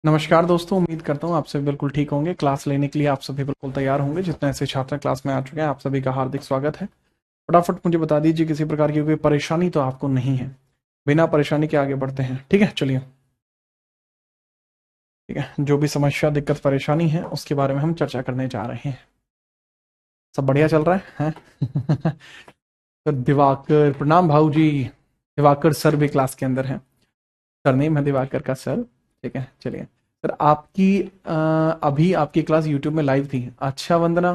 नमस्कार दोस्तों, उम्मीद करता हूँ आप सभी बिल्कुल ठीक होंगे। क्लास लेने के लिए आप सभी बिल्कुल तैयार होंगे। जितने ऐसे छात्र क्लास में आ चुके हैं, आप सभी का हार्दिक स्वागत है। फटाफट मुझे बता दीजिए किसी प्रकार की कोई परेशानी तो आपको नहीं है। बिना परेशानी के आगे बढ़ते हैं, ठीक है। चलिए, ठीक है। जो भी समस्या, दिक्कत, परेशानी है उसके बारे में हम चर्चा करने जा रहे हैं। सब बढ़िया चल रहा है? तो दिवाकर, प्रणाम भाऊ जी। दिवाकर सर भी क्लास के अंदर है। सर नेम है दिवाकर का सर। ठीक है, चलिए। सर आपकी अभी आपकी क्लास यूट्यूब में लाइव थी। अच्छा वंदना,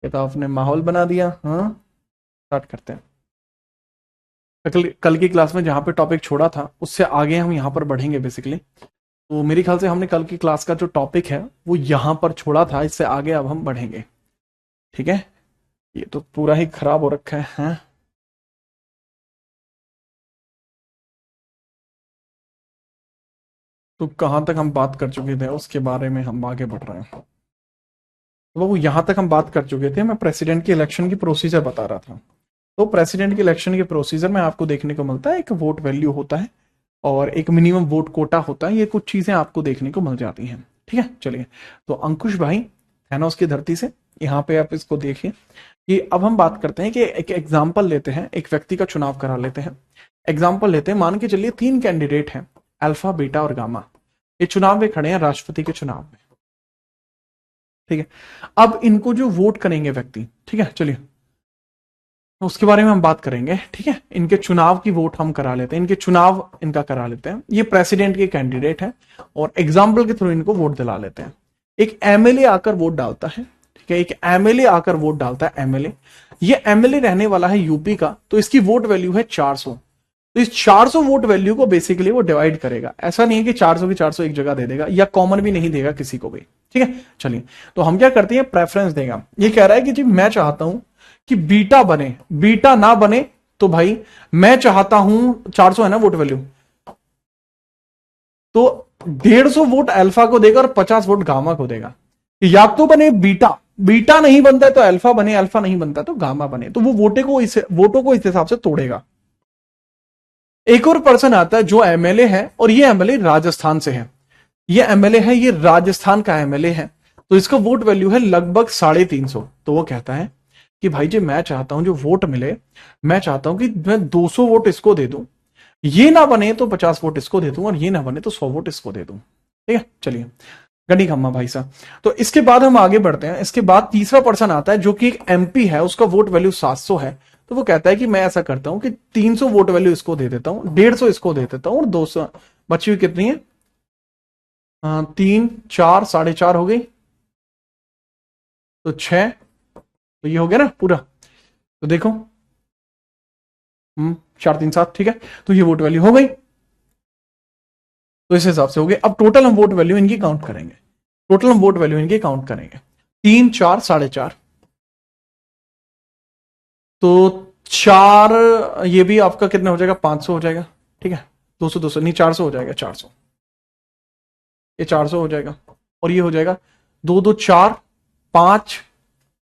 ये तो आपने माहौल बना दिया। हाँ, स्टार्ट करते हैं। कल की क्लास में जहाँ पे टॉपिक छोड़ा था उससे आगे हम यहाँ पर बढ़ेंगे बेसिकली। तो मेरे ख्याल से हमने कल की क्लास का जो टॉपिक है वो यहाँ पर छोड़ा था, इससे आगे अब हम बढ़ेंगे। ठीक है। ये तो पूरा ही खराब हो रखा है, हाँ? तो कहाँ तक हम बात कर चुके थे उसके बारे में हम आगे बढ़ रहे हैं। तो वो यहाँ तक हम बात कर चुके थे, मैं प्रेसिडेंट की इलेक्शन की प्रोसीजर बता रहा था। तो प्रेसिडेंट के इलेक्शन के प्रोसीजर में आपको देखने को मिलता है, एक वोट वैल्यू होता है और एक मिनिमम वोट कोटा होता है। ये कुछ चीजें आपको देखने को मिल जाती हैं। ठीक है, चलिए। तो अंकुश भाई है ना उसकी धरती से, यहाँ पे आप इसको देखिए कि अब हम बात करते हैं कि एक एग्जाम्पल लेते हैं, एक व्यक्ति का चुनाव करा लेते हैं। एग्जाम्पल लेते हैं, मान के चलिए 3 कैंडिडेट हैं, अल्फा, बीटा और गामा। ये चुनाव में खड़े हैं, राष्ट्रपति के चुनाव में। ठीक है। अब इनको जो वोट करेंगे व्यक्ति, ठीक है, चलिए, तो उसके बारे में हम बात करेंगे। ठीक है, इनके चुनाव की वोट हम करा लेते हैं, इनके चुनाव इनका करा लेते हैं। ये प्रेसिडेंट के कैंडिडेट हैं और एग्जाम्पल के थ्रू इनको वोट दिला लेते हैं। एक एमएलए आकर वोट डालता है। ठीक है, एक एमएलए आकर वोट डालता है। एमएलए, ये एमएलए रहने वाला है यूपी का, तो इसकी वोट वैल्यू है 400। तो इस 400 वोट वैल्यू को बेसिकली वो डिवाइड करेगा। ऐसा नहीं है कि 400 की 400 एक जगह दे देगा, या कॉमन भी नहीं देगा किसी को भी। ठीक है, चलिए। तो हम क्या करते हैं, प्रेफरेंस देगा। ये कह रहा है कि जी मैं चाहता हूं कि बीटा बने, बीटा ना बने तो भाई मैं चाहता हूं, 400 है ना वोट वैल्यू, तो 150 वोट अल्फा को देगा और 50 वोट गामा को देगा। या तो बने बीटा, बीटा नहीं बनता है तो अल्फा बने, अल्फा नहीं बनता तो गामा बने। तो वो वोटों को इस हिसाब से तोड़ेगा। एक और पर्सन आता है जो एमएलए है, और ये एमएलए राजस्थान से है। ये एमएलए है, ये राजस्थान का एमएलए है। तो इसका वोट वैल्यू है लगभग 350। तो वो कहता है कि भाई जी मैं चाहता हूं जो वोट मिले, मैं चाहता हूं कि मैं 200 वोट इसको दे दूं, ये ना बने तो 50 वोट इसको दे दूं, और ये ना बने तो 100 वोट इसको दे दूं। ठीक है, चलिए। गनी खम्मा भाई साहब। तो इसके बाद हम आगे बढ़ते हैं। इसके बाद तीसरा पर्सन आता है जो कि एक एमपी है, उसका वोट वैल्यू 700 है। तो वो कहता है कि मैं ऐसा करता हूं कि 300 वोट वैल्यू इसको दे देता हूं, 150 इसको दे देता हूं, और 200 बची हुई कितनी है, 3 4 4.5 हो गई, तो 6। तो ये हो गया ना पूरा। तो देखो, 4 3 7, ठीक है। तो ये वोट वैल्यू हो गई। तो इस हिसाब से हो गई। अब टोटल हम वोट वैल्यू इनकी काउंट करेंगे। टोटल हम वोट वैल्यू इनकी काउंट करेंगे, 3 4 4.5। तो 4, ये भी आपका कितना हो जाएगा, 500 हो जाएगा। ठीक है, 200 200 नहीं, 400 हो जाएगा, 400। ये 400 हो जाएगा, और ये हो जाएगा 2 2 4 5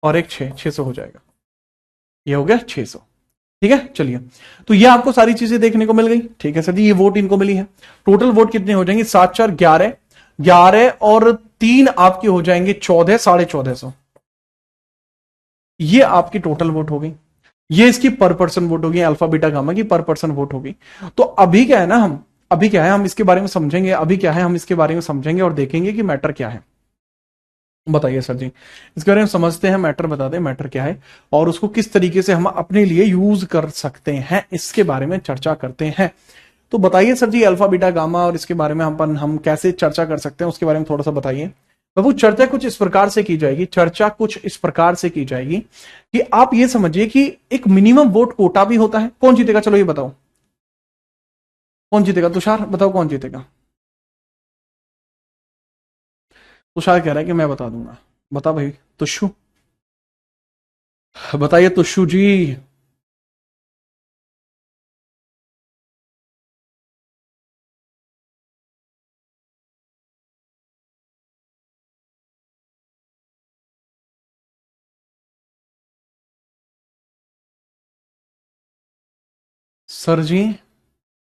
और एक 6, 600 हो जाएगा। ये हो गया 600। ठीक है, चलिए। तो ये आपको सारी चीजें देखने को मिल गई। ठीक है सर जी, ये वोट इनको मिली है। टोटल वोट कितने हो जाएंगे, 7 4 11, 11 और 3 आपके हो जाएंगे 14, 1450। ये आपकी टोटल वोट हो गई। ये इसकी पर पर्सन वोट होगी, अल्फा बीटा गामा की पर पर्सन वोट होगी। तो अभी क्या है ना, हम अभी क्या है, हम इसके बारे में समझेंगे। अभी क्या है, हम इसके बारे में समझेंगे और देखेंगे कि मैटर क्या है। बताइए सर जी, इसके बारे में समझते हैं, मैटर बताते हैं, मैटर क्या है और उसको किस तरीके से हम अपने लिए यूज कर सकते हैं, इसके बारे में चर्चा करते हैं। तो बताइए सर जी, अल्फा बीटा गामा और इसके बारे में हम कैसे चर्चा कर सकते हैं, उसके बारे में थोड़ा सा बताइए। बाबू, चर्चा कुछ इस प्रकार से की जाएगी, चर्चा कुछ इस प्रकार से की जाएगी कि आप ये समझिए कि एक मिनिमम वोट कोटा भी होता है। कौन जीतेगा, चलो ये बताओ, कौन जीतेगा? तुषार बताओ कौन जीतेगा। तुषार कह रहा है कि मैं बता दूंगा। बता भाई तुषु, बताइए तुषु जी। सर जी,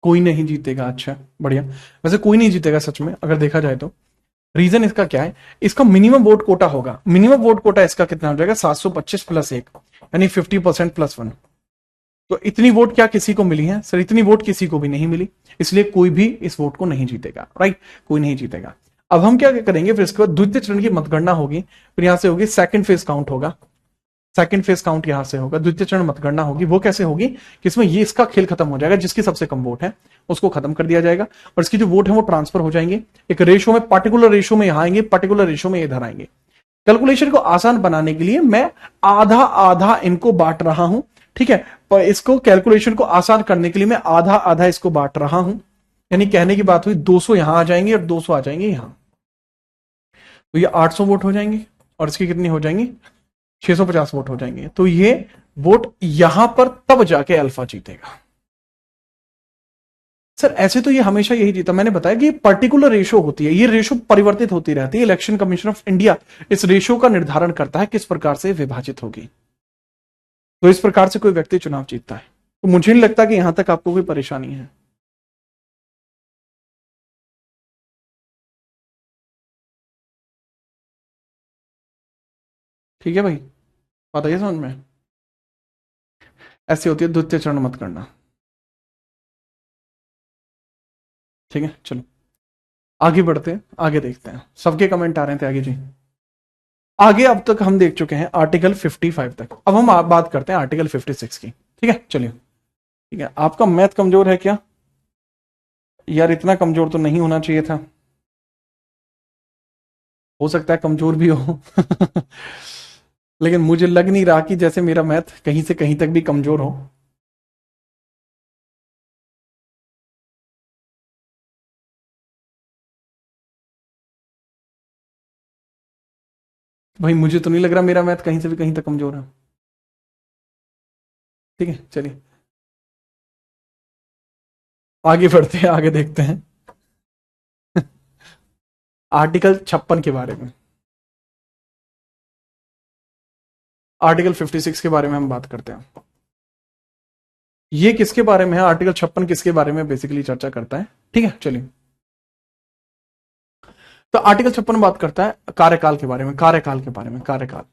कोई नहीं जीतेगा। अच्छा, बढ़िया। वैसे कोई नहीं जीतेगा सच में, अगर देखा जाए तो। रीजन इसका क्या है, इसका मिनिमम वोट कोटा होगा। मिनिमम वोट कोटा इसका कितना हो जाएगा, 725 प्लस 1 यानी 50% प्लस 1। तो इतनी वोट क्या किसी को मिली है सर, इतनी वोट किसी को भी नहीं मिली, इसलिए कोई भी इस वोट को नहीं जीतेगा, राइट, कोई नहीं जीतेगा। अब हम क्या करेंगे, फिर इसके बाद द्वितीय चरण की मतगणना होगी, फिर यहां से होगी सेकंड फेज काउंट होगा, सेकंड फेज काउंट यहां से होगा, द्वितीय चरण मतगणना होगी। वो कैसे होगी कि इसमें ये इसका खेल खत्म हो जाएगा, जिसकी सबसे कम वोट है उसको खत्म कर दिया जाएगा, और इसकी जो वोट है वो ट्रांसफर हो जाएंगे एक रेशो में, पर्टिकुलर रेशो में यहां आएंगे, पर्टिकुलर रेशो में इधर आएंगे। कैलकुलेशन को आसान बनाने के लिए मैं आधा आधा इनको बांट रहा हूं, ठीक है, पर इसको कैलकुलेशन को आसान करने के लिए मैं आधा आधा इसको बांट रहा हूं। यानी कहने की बात हुई 200 यहां आ जाएंगे और 200 आ जाएंगे यहां, तो ये 800 वोट हो जाएंगे, और इसकी कितनी हो जाएंगी, 650 वोट हो जाएंगे। तो ये वोट यहां पर तब जाके अल्फा जीतेगा। सर ऐसे तो ये हमेशा यही जीता, मैंने बताया कि पर्टिकुलर रेशो होती है, ये रेशो परिवर्तित होती रहती है। इलेक्शन कमीशन ऑफ इंडिया इस रेशो का निर्धारण करता है किस प्रकार से विभाजित होगी, तो इस प्रकार से कोई व्यक्ति चुनाव जीतता है। तो मुझे नहीं लगता कि यहां तक आपको कोई परेशानी है। ठीक है भाई, बात आई समझ में। ऐसी होती है द्वितीय चरण मतगणना। ठीक है, चलो आगे बढ़ते हैं, आगे देखते हैं। सबके कमेंट आ रहे थे आगे जी। आगे अब तक हम देख चुके हैं आर्टिकल 55 तक, अब हम बात करते हैं आर्टिकल 56 की। ठीक है चलिए। ठीक है, आपका मैथ कमजोर है क्या यार, इतना कमजोर तो नहीं होना चाहिए था, हो सकता है कमजोर भी हो लेकिन मुझे लग नहीं रहा कि जैसे मेरा मैथ कहीं से कहीं तक भी कमजोर हो। भाई मुझे तो नहीं लग रहा मेरा मैथ कहीं से भी कहीं तक कमजोर है। ठीक है चलिए आगे बढ़ते हैं, आगे देखते हैं आर्टिकल 56 के बारे में, आर्टिकल 56 के बारे में हम बात करते हैं। ये किसके बारे में है, आर्टिकल 56 किसके बारे में बेसिकली चर्चा करता है। ठीक है चलिए, तो आर्टिकल 56 बात करता है कार्यकाल के बारे में, कार्यकाल के बारे में, कार्यकाल,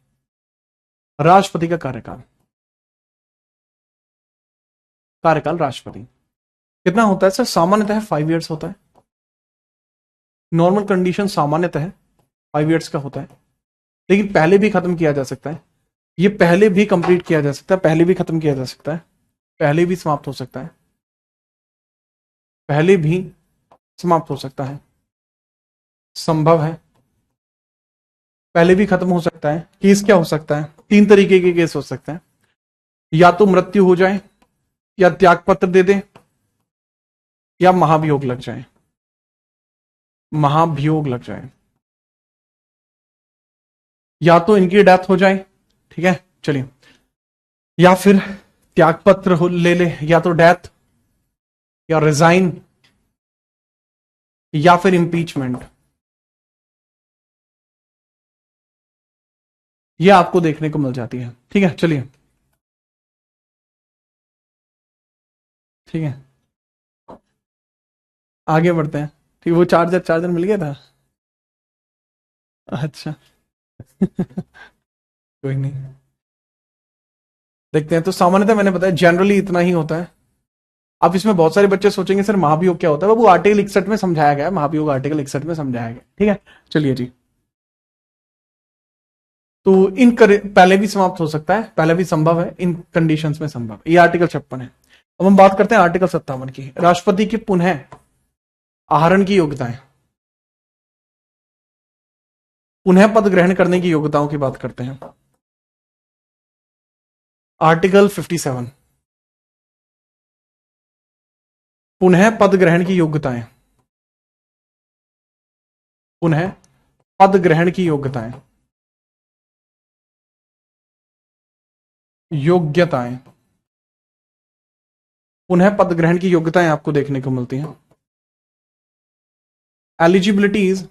राष्ट्रपति का कार्यकाल। कार्यकाल राष्ट्रपति कितना होता है सर, सामान्यतः 5 ईयर्स होता है, नॉर्मल कंडीशन सामान्यतः 5 ईयर्स का होता है, लेकिन पहले भी खत्म किया जा सकता है, ये पहले भी कंप्लीट किया जा सकता है, पहले भी खत्म किया जा सकता है, पहले भी समाप्त हो सकता है, पहले भी समाप्त हो सकता है, संभव है, पहले भी खत्म हो सकता है। केस क्या हो सकता है, 3 तरीके के केस हो सकते हैं, या तो मृत्यु हो जाए, या त्यागपत्र दे दे, या महाभियोग लग जाए, महाभियोग लग जाए, या तो इनकी डेथ हो जाए। ठीक है चलिए, या फिर त्यागपत्र ले ले, या तो डेथ, या रिजाइन, या फिर इंपीचमेंट, ये आपको देखने को मिल जाती है। ठीक है चलिए, ठीक है आगे बढ़ते हैं। ठीक, वो चार्जर चार्जर मिल गया था, अच्छा कोई नहीं, देखते हैं। तो सामान्यतः मैंने बताया जनरली इतना ही होता है। अब इसमें बहुत सारे बच्चे सोचेंगे सर महाभियोग क्या होता है, वो आर्टिकल 61 में समझाया गया है, महाभियोग आर्टिकल 61 में समझाया गया। ठीक है चलिए जी, तो पहले भी समाप्त हो सकता है, पहले भी संभव है, इन कंडीशंस में संभव, ये आर्टिकल 56 है। अब हम बात करते हैं आर्टिकल 57 की, राष्ट्रपति की पुनः आहरण की योग्यताएं, पुनः पद ग्रहण करने की योग्यताओं की बात करते हैं। आर्टिकल 57 पुनः पद ग्रहण की योग्यताएं, पुनः पद ग्रहण की योग्यताएं, योग्यताएं, पुनः पद ग्रहण की योग्यताएं आपको देखने को मिलती हैं। एलिजिबिलिटीज,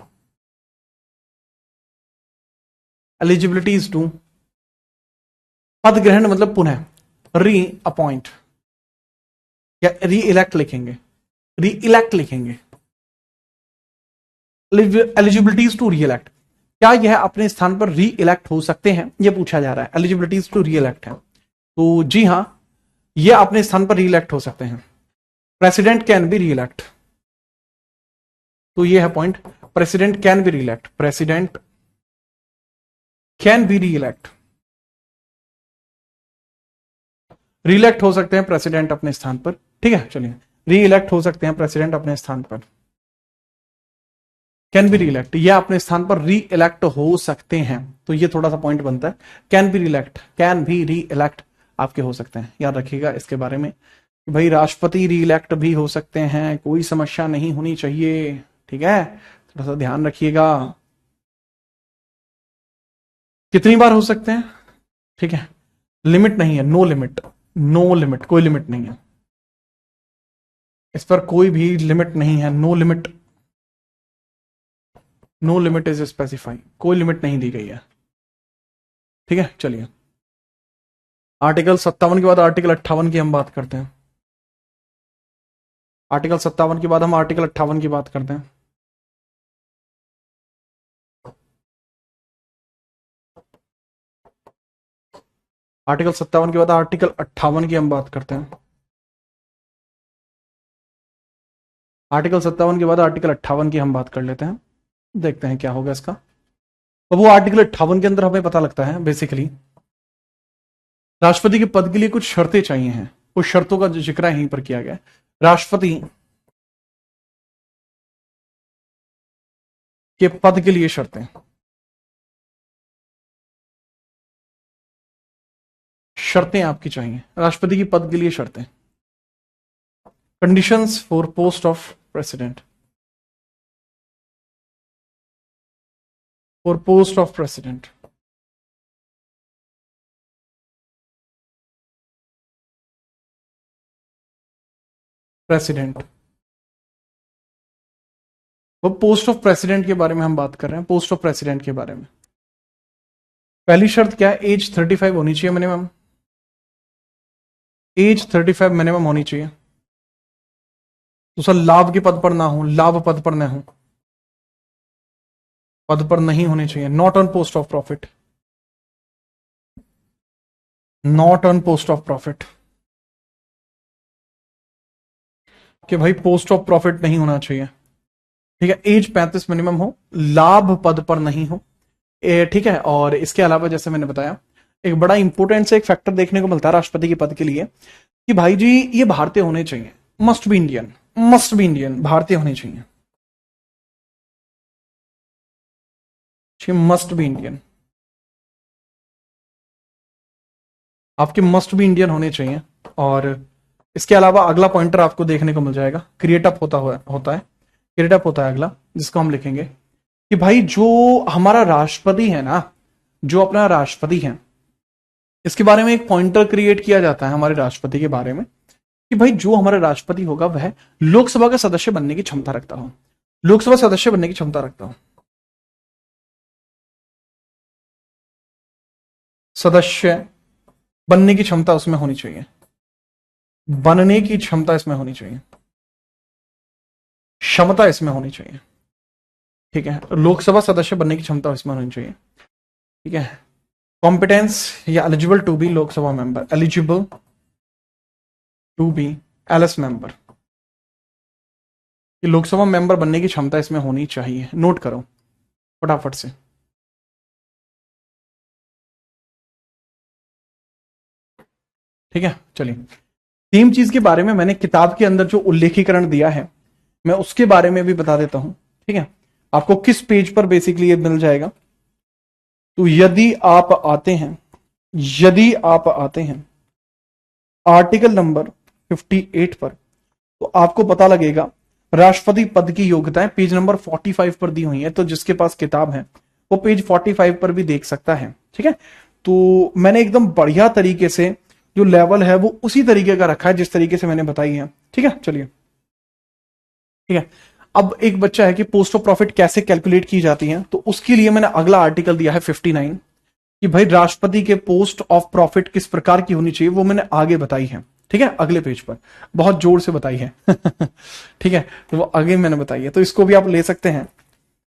एलिजिबिलिटीज टू पद ग्रहण मतलब पुनः, री अपॉइंट या री इलेक्ट लिखेंगे, री इलेक्ट लिखेंगे, एलिजिबिलिटीज टू री इलेक्ट, क्या यह अपने स्थान पर री इलेक्ट हो सकते हैं, यह पूछा जा रहा है। एलिजिबिलिटीज टू री इलेक्ट है, तो जी हां, यह अपने स्थान पर री इलेक्ट हो सकते हैं। प्रेसिडेंट कैन बी री इलेक्ट, तो यह है पॉइंट, प्रेसिडेंट कैन बी री इलेक्ट, प्रेसिडेंट कैन बी री इलेक्ट, री इलेक्ट हो सकते हैं प्रेसिडेंट अपने स्थान पर। ठीक है, चलिए, री इलेक्ट हो सकते हैं प्रेसिडेंट अपने स्थान पर, कैन बी री इलेक्ट, यह अपने स्थान पर री इलेक्ट हो सकते हैं, तो ये थोड़ा सा पॉइंट बनता है। कैन बी री इलेक्ट, कैन भी री इलेक्ट आपके हो सकते हैं, याद रखिएगा इसके बारे में कि भाई राष्ट्रपति री इलेक्ट भी हो सकते हैं, कोई समस्या नहीं होनी चाहिए। ठीक है, थोड़ा सा ध्यान रखिएगा। कितनी बार हो सकते हैं, ठीक है, लिमिट नहीं है, नो लिमिट, नो लिमिट, कोई लिमिट नहीं है इस पर, कोई भी लिमिट नहीं है, no limit, no limit is specify, कोई लिमिट नहीं दी गई है। ठीक है, चलिए, आर्टिकल 57 के बाद आर्टिकल 58 की हम बात करते हैं। आर्टिकल 57 के बाद हम आर्टिकल 58 की बात करते हैं। आर्टिकल 57 के बाद आर्टिकल 58 की हम बात करते हैं। आर्टिकल 57 के बाद आर्टिकल 58 की हम बात कर लेते हैं, देखते हैं क्या होगा इसका। तो वो आर्टिकल 58 के अंदर हमें पता लगता है बेसिकली राष्ट्रपति के पद के लिए कुछ शर्तें चाहिए हैं, कुछ शर्तों का जिक्र यहीं पर किया गया है। राष्ट्रपति के पद के लिए शर्तें, शर्तें आपकी चाहिए राष्ट्रपति की पद के लिए शर्तें। Conditions for post of president, for post of president, president, वो पोस्ट ऑफ प्रेसिडेंट के बारे में हम बात कर रहे हैं। पोस्ट ऑफ प्रेसिडेंट के बारे में पहली शर्त क्या है, एज 35 होनी चाहिए मिनिमम, एज 35 मिनिमम होनी चाहिए। दूसरा, लाभ के पद पर ना हो, लाभ पद पर ना हो, पद पर नहीं होने चाहिए। Not on post of profit, not on post of profit, कि भाई पोस्ट ऑफ प्रॉफिट नहीं होना चाहिए। ठीक है, एज 35 मिनिमम हो, लाभ पद पर नहीं हो। ठीक है, और इसके अलावा जैसे मैंने बताया एक बड़ा इंपॉर्टेंट से एक फैक्टर देखने को मिलता है राष्ट्रपति के पद के लिए कि भाई जी ये भारतीय होने चाहिए, must be Indian, must be Indian, भारतीय होने चाहिए, मस्ट बी इंडियन, आपके मस्ट बी इंडियन होने चाहिए। और इसके अलावा अगला पॉइंटर आपको देखने को मिल जाएगा, क्रिएट अप होता है क्रिएट अप होता है अगला, जिसको हम लिखेंगे कि भाई जो हमारा राष्ट्रपति है ना, जो अपना राष्ट्रपति है, इसके बारे में एक पॉइंटर क्रिएट किया जाता है हमारे राष्ट्रपति के बारे में कि भाई जो हमारा राष्ट्रपति होगा वह लोकसभा का सदस्य बनने की क्षमता रखता हो, लोकसभा सदस्य बनने की क्षमता रखता हो, सदस्य बनने की क्षमता उसमें होनी चाहिए, बनने की क्षमता इसमें होनी चाहिए, क्षमता इसमें होनी चाहिए। ठीक है, लोकसभा सदस्य बनने की क्षमता इसमें होनी चाहिए। ठीक है, कॉम्पिटेंस या eligible to be Lok Sabha member, eligible to be LS member, Lok Sabha member बनने की क्षमता इसमें होनी चाहिए। नोट करो फटाफट से। ठीक है, चलिए, सेम चीज के बारे में मैंने किताब के अंदर जो उल्लेखीकरण दिया है मैं उसके बारे में भी बता देता हूं। ठीक है, आपको किस पेज पर बेसिकली ये मिल जाएगा, तो यदि आप आते हैं आर्टिकल नंबर 58 पर, तो आपको पता लगेगा राष्ट्रपति पद की योग्यताएं पेज नंबर 45 पर दी हुई है, तो जिसके पास किताब है वो पेज 45 पर भी देख सकता है। ठीक है, तो मैंने एकदम बढ़िया तरीके से जो लेवल है वो उसी तरीके का रखा है जिस तरीके से मैंने बताई है। ठीक है, चलिए, ठीक है, अब एक बच्चा है कि पोस्ट ऑफ प्रॉफिट कैसे कैलकुलेट की जाती है, तो उसके लिए मैंने अगला आर्टिकल दिया है 59 कि भाई राष्ट्रपति के पोस्ट ऑफ प्रॉफिट किस प्रकार की होनी चाहिए, वो मैंने आगे बताई है। ठीक है, अगले पेज पर बहुत जोर से बताई है ठीक है, तो वो आगे मैंने बताई है, तो इसको भी आप ले सकते हैं।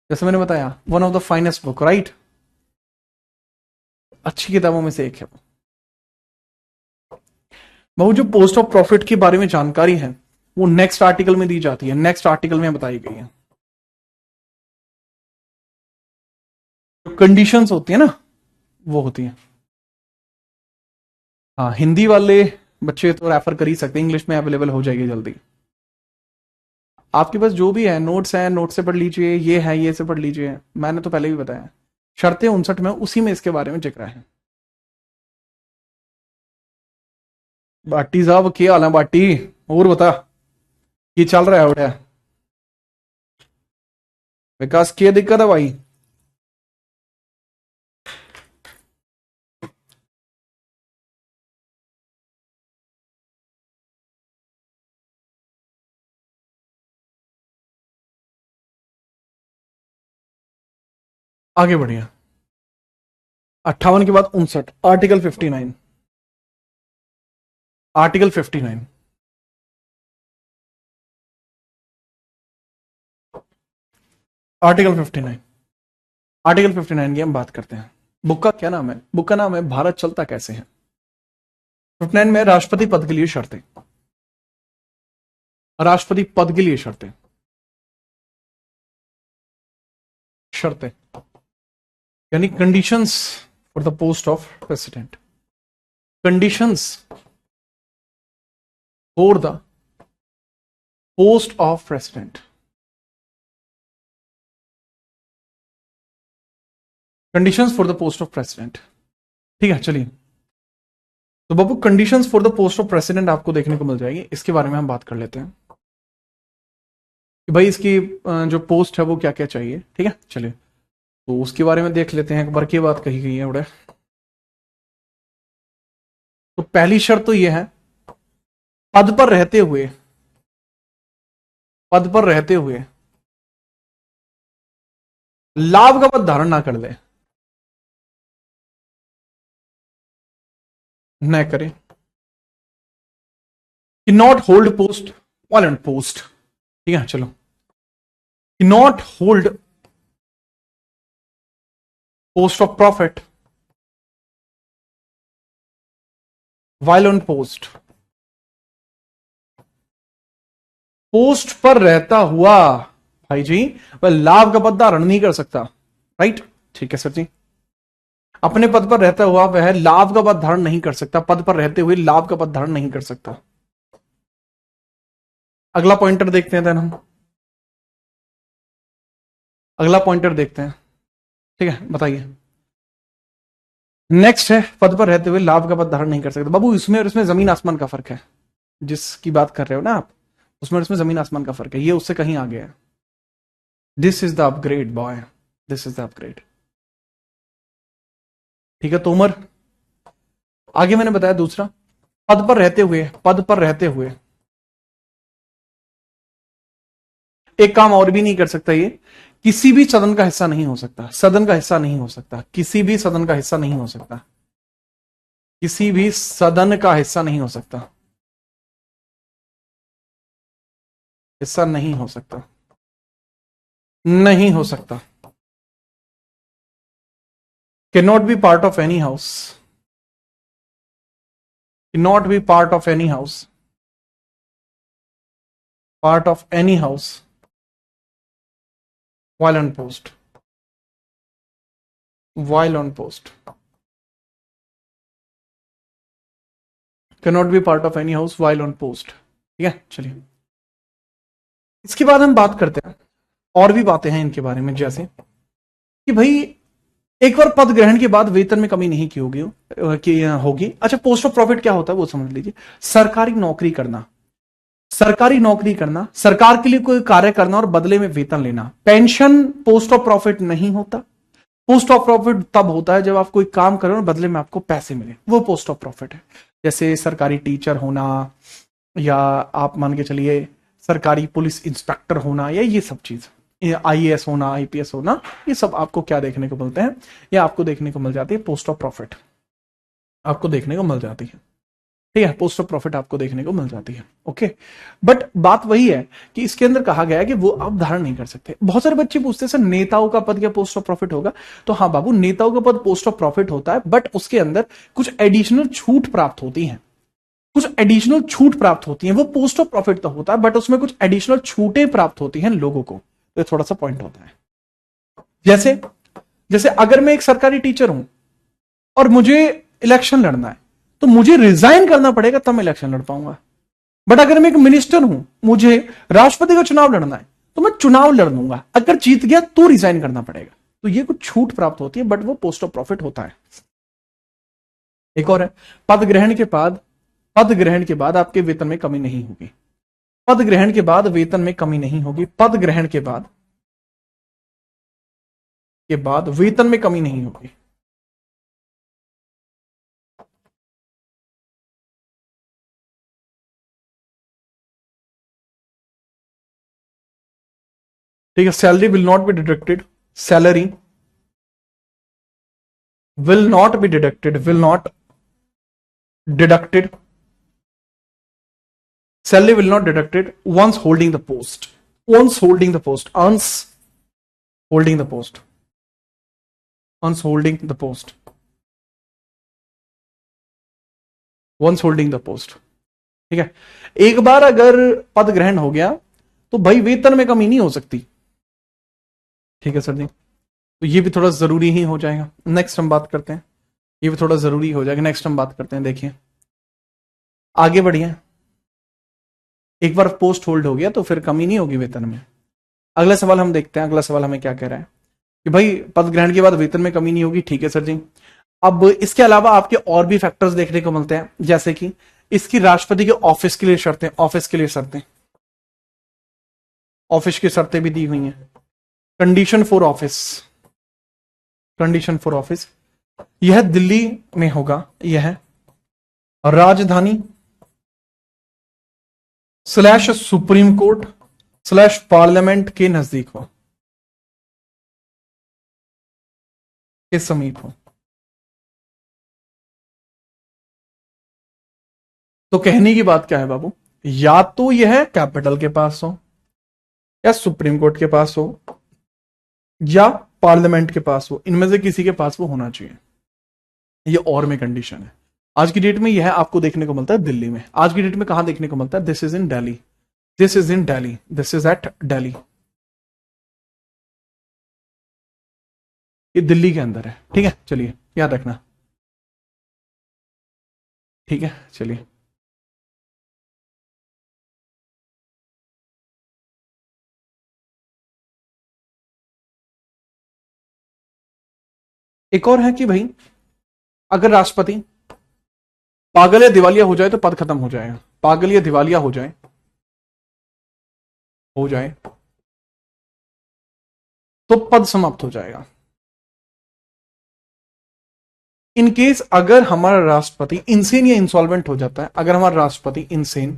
जैसे मैंने बताया, one of the finest book, right, अच्छी किताबों में से एक है वो। जो पोस्ट ऑफ प्रॉफिट के बारे में जानकारी है वो नेक्स्ट आर्टिकल में दी जाती है, नेक्स्ट आर्टिकल में बताई गई है। जो कंडीशंस होती है ना वो होती है। हाँ, हिंदी वाले बच्चे तो रेफर कर ही सकते हैं, इंग्लिश में अवेलेबल हो जाएगी जल्दी। आपके पास जो भी है नोट्स है, नोट से पढ़ लीजिए, ये है ये से पढ़ लीजिए, मैंने तो पहले भी बताया। शर्तें 59 में उसी में इसके बारे में जिक्र है। बाटी साहब क्या हाल है बाटी, और बता ये चल रहा है उड़ा विकास, क्या दिक्कत है भाई? आगे बढ़िए। 58 के बाद 59, आर्टिकल 59, आर्टिकल 59, आर्टिकल 59, आर्टिकल 59 की हम बात करते हैं। बुक का क्या नाम है? बुक का नाम है भारत चलता कैसे है। 59 में राष्ट्रपति पद के लिए शर्तें, राष्ट्रपति पद के लिए शर्तें, शर्तें यानी conditions for the post of president, conditions for the post of president, conditions for the post of president. ठीक है, चलिए तो बाबू conditions for the post of president आपको देखने को मिल जाएगी, इसके बारे में हम बात कर लेते हैं कि भाई इसकी जो पोस्ट है वो क्या क्या चाहिए। ठीक है, चलिए तो उसके बारे में देख लेते हैं, एक बार की बात कही गई है उड़े। तो पहली शर्त तो यह है, पद पर रहते हुए, पद पर रहते हुए लाभ का पद धारण ना कर ले, न करे, कि not hold post while on post. ठीक है, चलो, कि not hold post of profit while on post, post पर रहता हुआ भाई जी वह लाभ का पद धारण नहीं कर सकता। राइट, ठीक है सर जी, अपने पद पर रहता हुआ वह लाभ का पद धारण नहीं कर सकता, पद पर रहते हुए लाभ का पद धारण नहीं कर सकता। अगला पॉइंटर देखते हैं देन हम, अगला पॉइंटर देखते हैं। ठीक है, बताइए। नेक्स्ट है, पद पर रहते हुए लाभ का पद धारण नहीं कर सकते। बाबू इसमें और इसमें जमीन आसमान का फर्क है, जिसकी बात कर रहे हो ना आप, उसमें और इसमें जमीन आसमान का फर्क है, ये उससे कहीं आगे है। This is the upgrade boy, this is the upgrade. ठीक है तोमर, आगे मैंने बताया दूसरा, पद पर रहते हुए, पद पर रहते हुए एक काम और भी नहीं कर सकता, ये किसी भी सदन का हिस्सा नहीं हो सकता, सदन का हिस्सा नहीं हो सकता, किसी भी सदन का हिस्सा नहीं हो सकता, किसी भी सदन का हिस्सा नहीं हो सकता, हिस्सा नहीं हो सकता, नहीं हो सकता, can not be part of any house, not be part of any house, part of any house while on post, while on post, cannot be part of any house while on post। ठीक है, चलिए इसके बाद हम बात करते हैं, और भी बातें हैं इनके बारे में, जैसे कि भाई एक बार पद ग्रहण के बाद वेतन में कमी नहीं की होगी। अच्छा, पोस्ट ऑफ प्रॉफिट क्या होता है वो समझ लीजिए। सरकारी नौकरी करना, सरकारी नौकरी करना, सरकार के लिए कोई कार्य करना और बदले में वेतन लेना। पेंशन पोस्ट ऑफ प्रॉफिट नहीं होता, पोस्ट ऑफ प्रॉफिट तब होता है जब आप कोई काम करें और बदले में आपको पैसे मिले, वो पोस्ट ऑफ प्रॉफिट है। जैसे सरकारी टीचर होना, या आप मान के चलिए सरकारी पुलिस इंस्पेक्टर होना, या ये सब चीज, आईएएस होना, आईपीएस होना, ये सब आपको क्या देखने को मिलते हैं, या आपको देखने को मिल जाती है पोस्ट ऑफ प्रॉफिट, आपको देखने को मिल जाती है। ठीक है, पोस्ट ऑफ प्रॉफिट आपको देखने को मिल जाती है। ओके, बट बात वही है कि इसके अंदर कहा गया है कि वो आप धारण नहीं कर सकते। बहुत सारे बच्चे पूछते हैं सर नेताओं का पद क्या पोस्ट ऑफ प्रॉफिट होगा? तो हाँ बाबू, नेताओं का पद पोस्ट ऑफ प्रॉफिट होता है, बट उसके अंदर कुछ एडिशनल छूट प्राप्त होती है, कुछ एडिशनल छूट प्राप्त होती है। वो पोस्ट ऑफ प्रॉफिट तो होता है, बट उसमें कुछ एडिशनल छूटें प्राप्त होती हैं लोगों को। तो थोड़ा सा पॉइंट होता है। जैसे जैसे अगर मैं एक सरकारी टीचर हूं और मुझे इलेक्शन लड़ना है, तो मुझे रिजाइन करना पड़ेगा, तब मैं इलेक्शन लड़ पाऊंगा। बट अगर मैं एक मिनिस्टर हूं, मुझे राष्ट्रपति का चुनाव लड़ना है, तो मैं चुनाव लड़ लूंगा, अगर जीत गया तो रिजाइन करना पड़ेगा। तो ये कुछ छूट प्राप्त होती है, बट वो पोस्ट ऑफ प्रॉफिट होता है। एक और है, पद ग्रहण के बाद आपके वेतन में कमी नहीं होगी। पद ग्रहण के बाद वेतन में कमी नहीं होगी। पद ग्रहण के बाद वेतन में कमी नहीं होगी। ठीक है, salary will not be deducted. Salary will not be deducted, will not deducted. Salary will not deducted once holding the post, once holding the post, once holding the post, once holding the post, once holding the post। ठीक है, एक बार अगर पद ग्रहण हो गया तो भाई वेतन में कमी नहीं हो सकती। ठीक है सर जी, तो ये भी थोड़ा जरूरी ही हो जाएगा। नेक्स्ट हम बात करते हैं, ये भी थोड़ा जरूरी हो जाएगा। नेक्स्ट हम बात करते हैं, देखिए आगे बढ़िए। एक बार पोस्ट होल्ड हो गया तो फिर कमी नहीं होगी वेतन में। अगला सवाल हम देखते हैं, अगला सवाल हमें क्या कह रहा है कि भाई पद ग्रहण के बाद वेतन में कमी नहीं होगी। ठीक है सर जी, अब इसके अलावा आपके और भी फैक्टर्स देखने को मिलते हैं, जैसे कि इसकी राष्ट्रपति के ऑफिस के लिए शर्तें, ऑफिस के लिए शर्तें, ऑफिस की शर्तें भी दी हुई हैं। Condition for office, condition for office, यह दिल्ली में होगा, यह राजधानी / सुप्रीम कोर्ट / पार्लियामेंट के नजदीक हो, के समीप हो। तो कहने की बात क्या है बाबू, या तो यह कैपिटल के पास हो, या सुप्रीम कोर्ट के पास हो, या पार्लियामेंट के पास हो, इनमें से किसी के पास वो होना चाहिए। ये और में कंडीशन है। आज की डेट में यह आपको देखने को मिलता है दिल्ली में। आज की डेट में कहां देखने को मिलता है? This is in Delhi, this is in Delhi, this is at Delhi. ये दिल्ली के अंदर है। ठीक है, चलिए याद रखना। ठीक है, चलिए एक और है कि भाई अगर राष्ट्रपति पागल या दिवालिया हो जाए तो पद खत्म हो जाएगा। पागल या दिवालिया हो जाए तो पद समाप्त हो जाएगा। इन केस अगर हमारा राष्ट्रपति इनसेन या इंसॉल्वेंट हो जाता है, अगर हमारा राष्ट्रपति इनसेन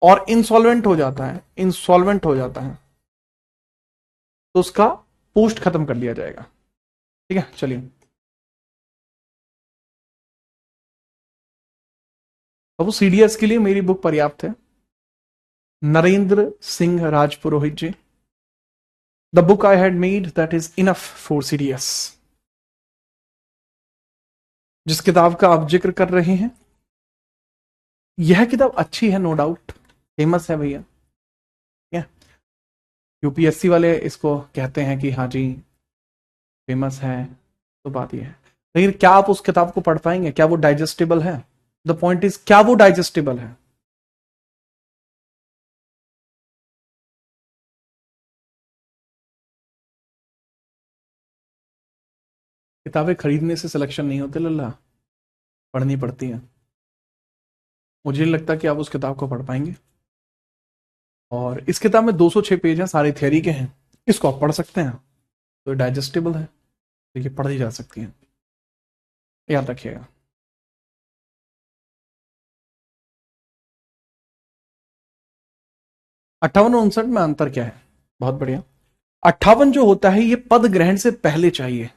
और इंसॉल्वेंट हो जाता है, इंसॉल्वेंट हो जाता है, तो उसका पोस्ट खत्म कर लिया जाएगा। ठीक है, चलिए अब सीडीएस के लिए मेरी बुक पर्याप्त है, Narendra Singh Rajpurohit ji. The book I had made that is enough for CDS. जिस किताब का आप जिक्र कर रहे हैं, यह किताब अच्छी है, नो डाउट, फेमस है भैया। यूपीएससी वाले इसको कहते हैं कि हाँ जी फेमस है। तो बात यह है, लेकिन क्या आप उस किताब को पढ़ पाएंगे? क्या वो डाइजेस्टेबल है? द पॉइंट इज, क्या वो डाइजेस्टेबल है? किताबें खरीदने से सिलेक्शन नहीं होते लल्ला, पढ़नी पड़ती है। मुझे नहीं लगता कि आप उस किताब को पढ़ पाएंगे। और इस किताब में 206 पेज हैं, सारे थियरी के हैं, इसको आप पढ़ सकते हैं, तो डाइजेस्टेबल है, तो ये पढ़ी जा सकती है, याद रखिएगा। अट्ठावन और 59 में अंतर क्या है? बहुत बढ़िया। 58 जो होता है ये पद ग्रहण से पहले चाहिए,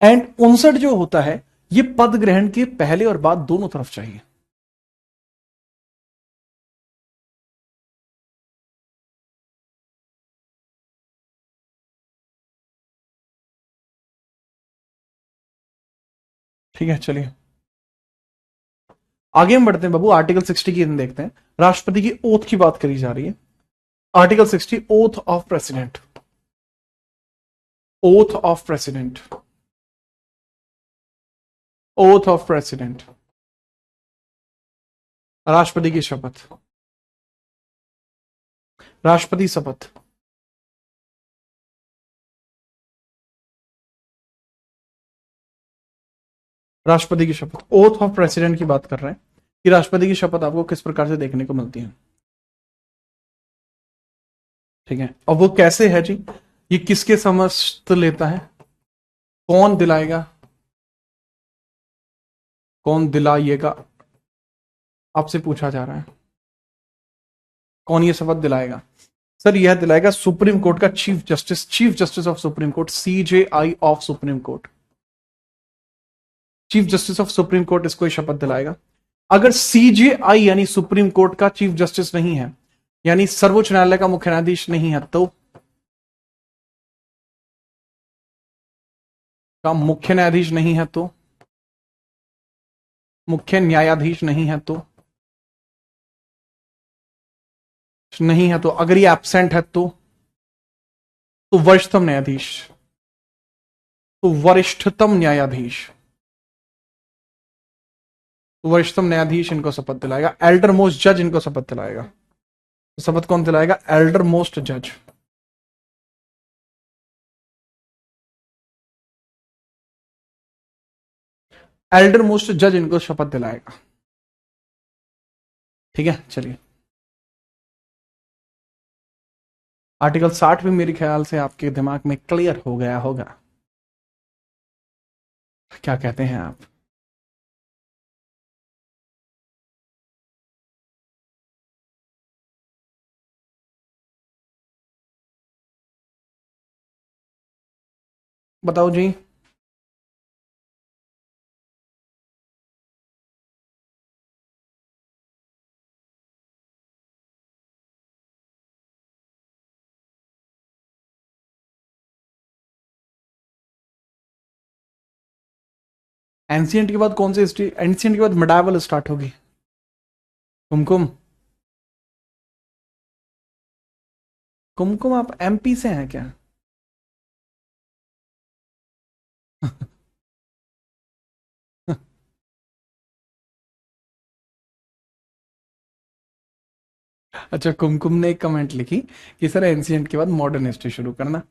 एंड 59 जो होता है ये पद ग्रहण के पहले और बाद दोनों तरफ चाहिए। ठीक है, चलिए आगे हम बढ़ते हैं बाबू। आर्टिकल 60 की देखते हैं। राष्ट्रपति की ओथ की बात करी जा रही है। Article 60, oath of president. Oath of president. Oath of president. राष्ट्रपति की शपथ। राष्ट्रपति शपथ। राष्ट्रपति की शपथ, ओथ ऑफ प्रेसिडेंट की बात कर रहे हैं कि राष्ट्रपति की शपथ आपको किस प्रकार से देखने को मिलती है। ठीक है, और वो कैसे है जी, ये किसके समस्त लेता है, कौन दिलाएगा, कौन दिलाइएगा, आपसे पूछा जा रहा है कौन ये शपथ दिलाएगा। सर यह दिलाएगा सुप्रीम कोर्ट का chief justice, chief justice of supreme court, CJI of supreme court. Chief justice of supreme court इसको शपथ दिलाएगा। अगर सीजेआई यानी सुप्रीम कोर्ट का चीफ जस्टिस नहीं है, यानी सर्वोच्च न्यायालय का मुख्य न्यायाधीश नहीं है, तो का मुख्य न्यायाधीश नहीं है, तो मुख्य न्यायाधीश नहीं है, तो नहीं है, तो अगर ये एब्सेंट है तो वरिष्ठतम न्यायाधीश, तो वरिष्ठतम न्यायाधीश, वरिष्ठतम न्यायाधीश इनको शपथ दिलाएगा। एल्डर मोस्ट जज इनको शपथ दिलाएगा। तो शपथ कौन दिलाएगा, एल्डर मोस्ट जज। एल्डर मोस्ट जज इनको शपथ दिलाएगा। ठीक है, चलिए आर्टिकल 60 भी मेरे ख्याल से आपके दिमाग में क्लियर हो गया होगा। क्या कहते हैं आप। बताओ जी। एंशियंट के बाद कौन सी हिस्ट्री, एंशियंट के बाद मिडाइवल स्टार्ट होगी। कुमकुम, कुमकुम आप एमपी से हैं क्या। अच्छा, कुमकुम ने एक कमेंट लिखी कि सर एंशियंट के बाद मॉडर्न हिस्ट्री शुरू करना,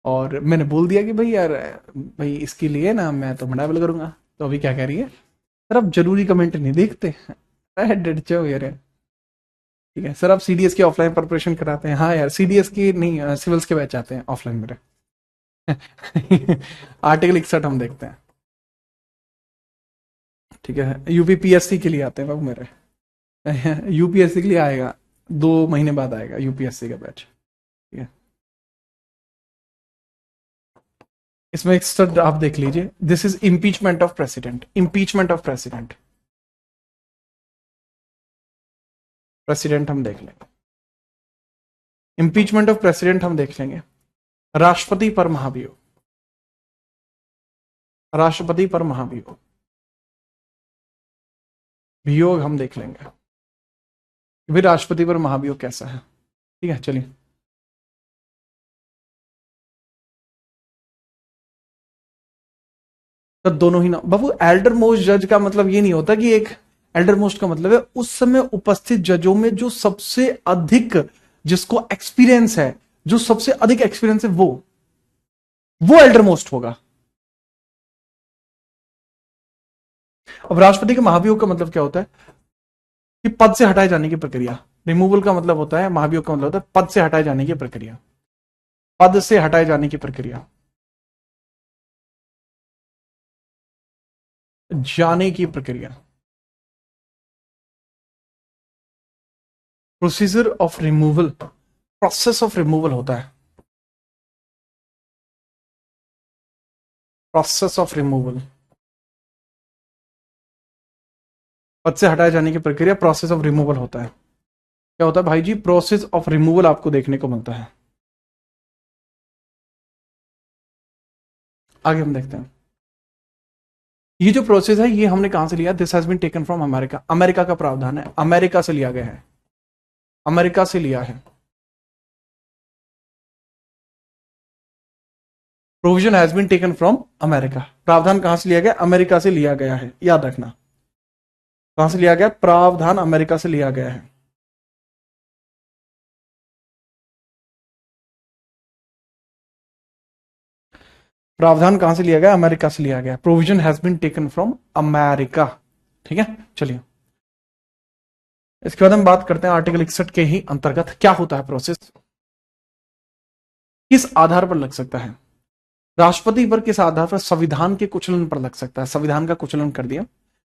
और मैंने बोल दिया कि भाई यार, भाई इसके लिए ना मैं तो मिडाइवल करूंगा। तो अभी क्या कह रही है, सर आप जरूरी कमेंट नहीं देखते। डेढ़ चो यार। ठीक है सर, आप सीडीएस की ऑफलाइन प्रिपरेशन कराते हैं। हाँ यार, सीडीएस की नहीं, सिविल्स के बैच आते हैं ऑफलाइन मेरे। आर्टिकल 61 हम देखते हैं। ठीक है, यूपीपीएससी के लिए आते हैं बाबू मेरे। यूपीएससी के लिए आएगा, 2 महीने बाद आएगा यूपीएससी का बैच। ठीक है, इसमें एक स्टड आप देख लीजिए, this is impeachment of president. Impeachment of president, president हम देख लेंगे। इम्पीचमेंट ऑफ प्रेसिडेंट हम देख लेंगे। राष्ट्रपति पर महाभियोग, राष्ट्रपति पर महाभियोग, वियोग हम देख लेंगे कि भाई राष्ट्रपति पर महाभियोग कैसा है। ठीक है, चलिए तो दोनों ही ना बाबू। एल्डर मोस्ट जज का मतलब ये नहीं होता कि एक, एल्डर मोस्ट का मतलब है उस समय उपस्थित जजों में जो सबसे अधिक, जिसको एक्सपीरियंस है, जो सबसे अधिक एक्सपीरियंस है, वो एल्डर मोस्ट होगा। अब राष्ट्रपति के महाभियोग का मतलब क्या होता है कि पद से हटाए जाने की प्रक्रिया। रिमूवल का मतलब होता है, महाभियोग का मतलब होता है पद से हटाए जाने की प्रक्रिया। पद से हटाए जाने की प्रक्रिया, जाने की प्रक्रिया, procedure of removal, process of removal होता है, प्रोसेस ऑफ रिमूवल। पद से हटाए जाने की प्रक्रिया प्रोसेस ऑफ रिमूवल होता है। क्या होता है भाई जी? प्रोसेस ऑफ रिमूवल आपको देखने को मिलता है। आगे हम देखते हैं। ये जो प्रोसेस है ये हमने कहां से लिया? This has been taken from America. America का प्रावधान है, अमेरिका से लिया गया है, अमेरिका से लिया है। Provision has been taken from America. प्रावधान कहां से लिया गया? अमेरिका से लिया गया है, याद रखना। कहां से लिया गया? प्रावधान अमेरिका से लिया गया है। प्रावधान कहां से लिया गया? अमेरिका से लिया गया। Provision has been taken from America. ठीक है, चलिए इसके बाद हम बात करते हैं आर्टिकल 61 के ही अंतर्गत क्या होता है प्रोसेस, किस आधार पर लग सकता है? राष्ट्रपति पर किस आधार पर? संविधान के कुचलन पर लग सकता है। संविधान का कुचलन कर दिया,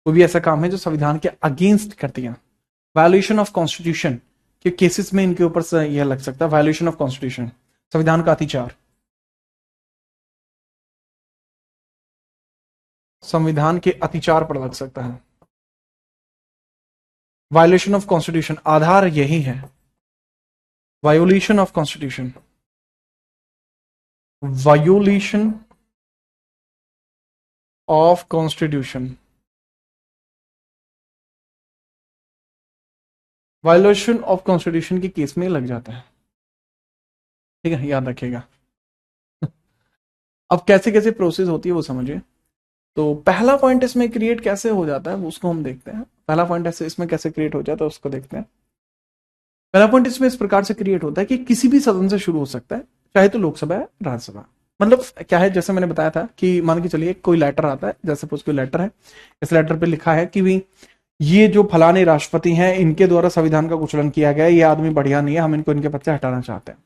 कोई भी ऐसा काम है जो संविधान के अगेंस्ट कर दिया, वायोलेशन ऑफ कॉन्स्टिट्यूशन के केसेस में इनके ऊपर से यह लग सकता है। वायोलेशन ऑफ कॉन्स्टिट्यूशन, संविधान का अतिचार, संविधान के अतिचार पर लग सकता है। वायोलेशन ऑफ कॉन्स्टिट्यूशन, आधार यही है, violation of constitution, violation of constitution, violation of constitution के केस में लग जाता है। ठीक है, याद रखिएगा। अब कैसे कैसे प्रोसेस होती है वो समझिए। तो पहला पॉइंट इसमें क्रिएट कैसे हो जाता है उसको हम देखते हैं। पहला पॉइंट ऐसे इसमें कैसे क्रिएट हो जाता है उसको देखते हैं। पहला पॉइंट इसमें इस प्रकार से क्रिएट होता है कि किसी भी सदन से शुरू हो सकता है, चाहे तो लोकसभा है राज्यसभा। मतलब क्या है, जैसे मैंने बताया था कि मान के चलिए कोई लेटर आता है, जैसे कोई लेटर है, इस लेटर पे लिखा है कि भी ये जो फलाने राष्ट्रपति हैं इनके द्वारा संविधान का कुचलन किया गया है, ये आदमी बढ़िया नहीं है, हम इनको इनके पद से हटाना चाहते हैं।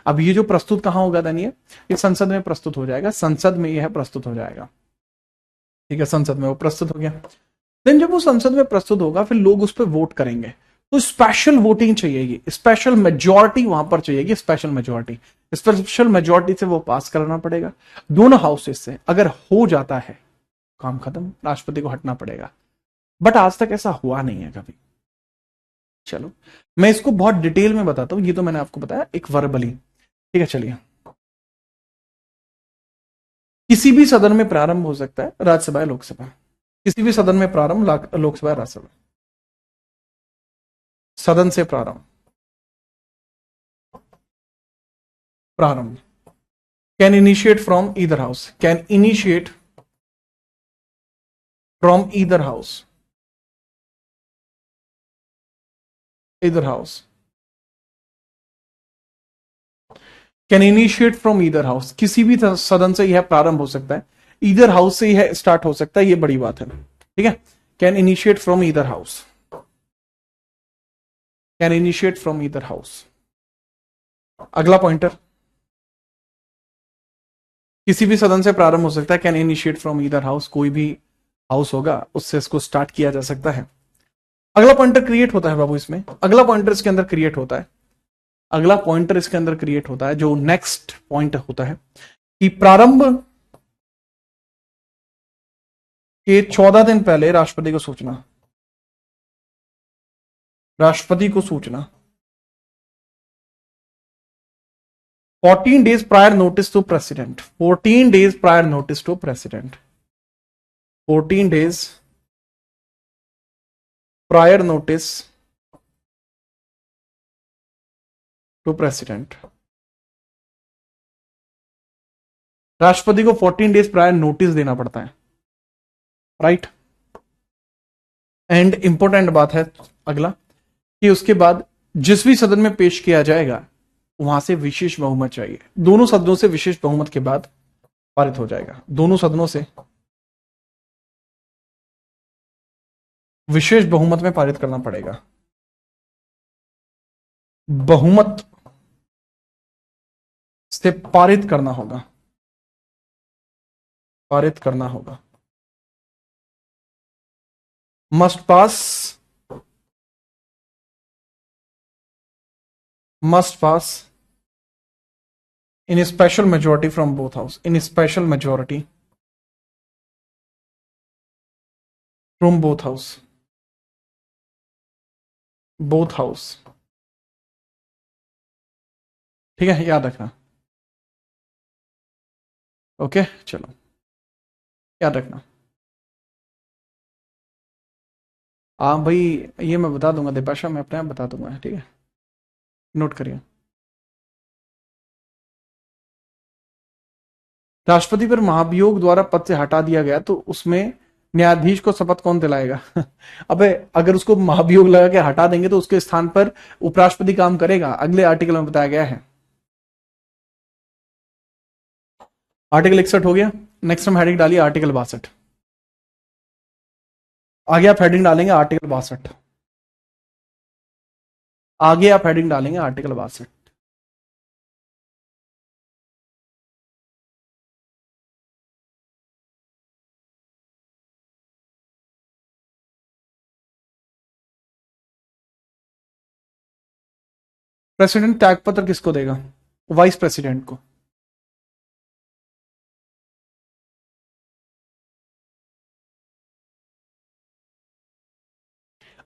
अब ये जो प्रस्तुत कहां होगा दानिए? ये संसद में प्रस्तुत हो जाएगा, संसद में यह प्रस्तुत हो जाएगा। ठीक है, संसद में वो प्रस्तुत हो गया। देन जब वो संसद में प्रस्तुत होगा फिर लोग उस पर वोट करेंगे, तो स्पेशल वोटिंग चाहिएगी, स्पेशल मेजोरिटी वहां पर चाहिएगी, स्पेशल मेजोरिटी। स्पेशल मेजोरिटी से वो पास कराना पड़ेगा दोनों हाउसेस से। अगर हो जाता है काम खत्म, राष्ट्रपति को हटना पड़ेगा। बट आज तक ऐसा हुआ नहीं है कभी। चलो मैं इसको बहुत डिटेल में बताता हूं, ये तो मैंने आपको बताया एक वर्बली। ठीक है, चलिए। किसी भी सदन में प्रारंभ हो सकता है, राज्यसभा या लोकसभा। किसी भी सदन में प्रारंभ, लोकसभा या राज्यसभा। सदन से प्रारंभ, प्रारंभ can initiate from either house, can initiate from either house, either house, can initiate from either house. किसी भी सदन से यह प्रारंभ हो सकता है, ईदर हाउस से यह स्टार्ट हो सकता है, यह बड़ी बात है। ठीक है, can initiate from either house, can initiate from either house. अगला पॉइंटर, किसी भी सदन से प्रारंभ हो सकता है, can initiate from either house, कोई भी हाउस होगा उससे इसको स्टार्ट किया जा सकता है। अगला पॉइंटर क्रिएट होता है बाबू इसमें, अगला पॉइंटर इसके अंदर क्रिएट होता है, अगला पॉइंटर इसके अंदर क्रिएट होता है जो नेक्स्ट पॉइंट होता है कि प्रारंभ के 14 दिन पहले राष्ट्रपति को सूचना, राष्ट्रपति को सूचना, 14 days prior notice to president, 14 days prior notice to president, 14 days prior notice to president। राष्ट्रपति को 14 डेज प्रायर नोटिस देना पड़ता है, राइट। एंड इंपॉर्टेंट बात है अगला कि उसके बाद जिस भी सदन में पेश किया जाएगा वहां से विशेष बहुमत चाहिए, दोनों सदनों से विशेष बहुमत के बाद पारित हो जाएगा, दोनों सदनों से विशेष बहुमत में पारित करना पड़ेगा, बहुमत से पारित करना होगा, पारित करना होगा। Must pass, must pass in a special majority from both house, in a special majority from both house। Both house. ठीक है, याद रखना। ओके चलो, याद रखना। हाँ भाई, ये मैं बता दूंगा दिपाशा, मैं अपने आप बता दूंगा, ठीक है, नोट करिए। राष्ट्रपति पर महाभियोग द्वारा पद से हटा दिया गया तो उसमें न्यायाधीश को शपथ कौन दिलाएगा? अबे अगर उसको महाभियोग लगा के हटा देंगे तो उसके स्थान पर उपराष्ट्रपति काम करेगा, अगले आर्टिकल में बताया गया है। आर्टिकल 61 हो गया। नेक्स्ट हम हेडिंग डालिए आर्टिकल 62। आगे आप हेडिंग डालेंगे आर्टिकल 62। आगे आप हेडिंग डालेंगे आर्टिकल 62। प्रेसिडेंट त्यागपत्र किसको देगा? वाइस प्रेसिडेंट को।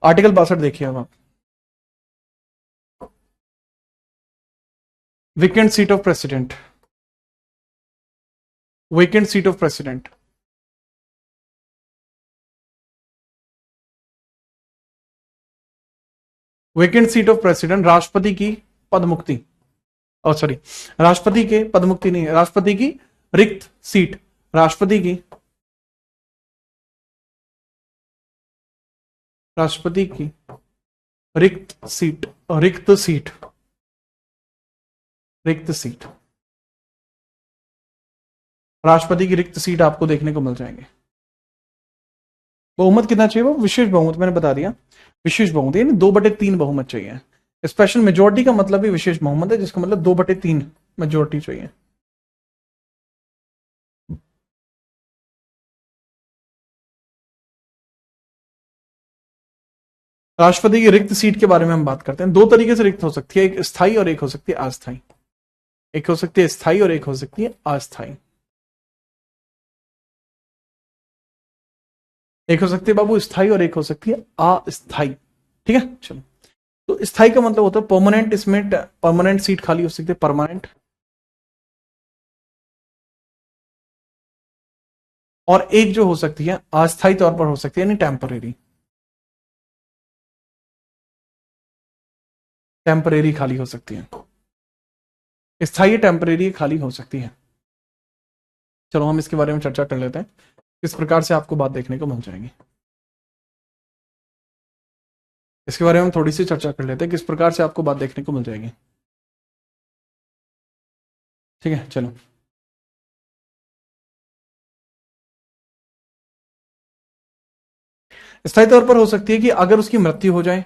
आर्टिकल 62 देखिए अब आप। Vacant seat of president. Vacant seat of president. Vacant seat of president, राष्ट्रपति की पदमुक्ति। और सॉरी, राष्ट्रपति के पदमुक्ति नहीं, राष्ट्रपति की रिक्त सीट। राष्ट्रपति की, राष्ट्रपति की रिक्त सीट, रिक्त सीट, रिक्त सीट। राष्ट्रपति की रिक्त सीट आपको देखने को मिल जाएंगे। बहुमत कितना चाहिए? वो विशेष बहुमत मैंने बता दिया। विशेष बहुमत यानी 2/3 बहुमत चाहिए। स्पेशल मेजोरिटी का मतलब ही विशेष बहुमत है, जिसका मतलब 2/3 मेजोरिटी चाहिए। राष्ट्रपति की रिक्त सीट के बारे में हम बात करते हैं। दो तरीके से रिक्त हो सकती है, एक स्थायी और एक हो सकती है अस्थायी। एक हो सकती है स्थायी और एक हो सकती है अस्थायी। एक हो सकती है बाबू स्थायी और एक हो सकती है अस्थायी। ठीक है चलो। तो स्थायी का मतलब होता है परमानेंट, इसमें परमानेंट सीट खाली हो सकती है, परमानेंट। और एक जो हो सकती है अस्थायी तौर पर हो सकती है, यानी टेम्परेरी। टेम्परेरी खाली हो सकती है। स्थायी टेम्परेरी खाली हो सकती है। चलो हम इसके बारे में चर्चा कर लेते हैं, किस प्रकार से आपको बात देखने को मिल जाएगी। इसके बारे में हम थोड़ी सी चर्चा कर लेते हैं, किस प्रकार से आपको बात देखने को मिल जाएगी। ठीक है चलो। स्थायी तौर पर हो सकती है कि अगर उसकी मृत्यु हो जाए,